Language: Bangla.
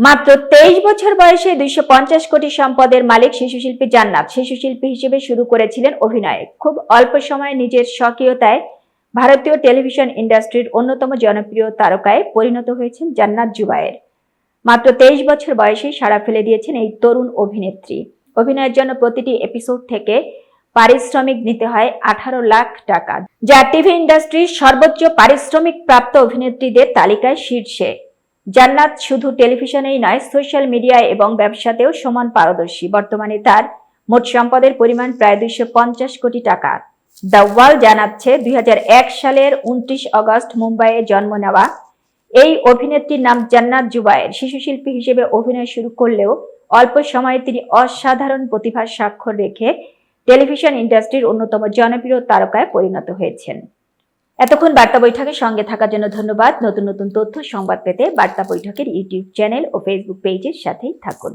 মাত্র 23 বছর বয়সে 250 কোটি সম্পদের মালিক শিশুশিল্পী জান্নাত শিশুশিল্পী হিসেবে শুরু করেছিলেন অভিনয়। খুব অল্প সময়ে নিজের স্বকীয়তায় ভারতীয় টেলিভিশন ইন্ডাস্ট্রির অন্যতম জনপ্রিয় তারকায় পরিণত হয়েছেন জান্নাত জুবায়ের। মাত্র 23 বছর বয়সে সাড়া ফেলে দিয়েছেন এই তরুণ অভিনেত্রী। অভিনয়ের জন্য প্রতিটি এপিসোড থেকে পারিশ্রমিক নিতে হয় 18 লাখ টাকা, যা টিভি ইন্ডাস্ট্রির সর্বোচ্চ পারিশ্রমিক প্রাপ্ত অভিনেত্রীদের তালিকায় শীর্ষে। জান্নাত শুধু টেলিভিশনেই নয়, সোশ্যাল মিডিয়ায় এবং ব্যবসাতেও সমান পারদর্শী। বর্তমানে তার মোট সম্পদের পরিমাণ প্রায় 250 কোটি টাকা। দ্য ওয়াল জানাচ্ছে 2001 সালের 29 আগস্ট মুম্বাইয়ে জন্ম নেওয়া এই অভিনেত্রীর নাম জান্নাত জুবায়ের। শিশুশিল্পী হিসেবে অভিনয় শুরু করলেও অল্প সময়ে তিনি অসাধারণ প্রতিভার স্বাক্ষর রেখে টেলিভিশন ইন্ডাস্ট্রির অন্যতম জনপ্রিয় তারকায় পরিণত হয়েছেন। এতক্ষণ বার্তা বৈঠকের সঙ্গে থাকার জন্য ধন্যবাদ। নতুন নতুন তথ্য সংবাদ পেতে বার্তা বৈঠকের ইউটিউব চ্যানেল ও ফেসবুক পেজের সাথেই থাকুন।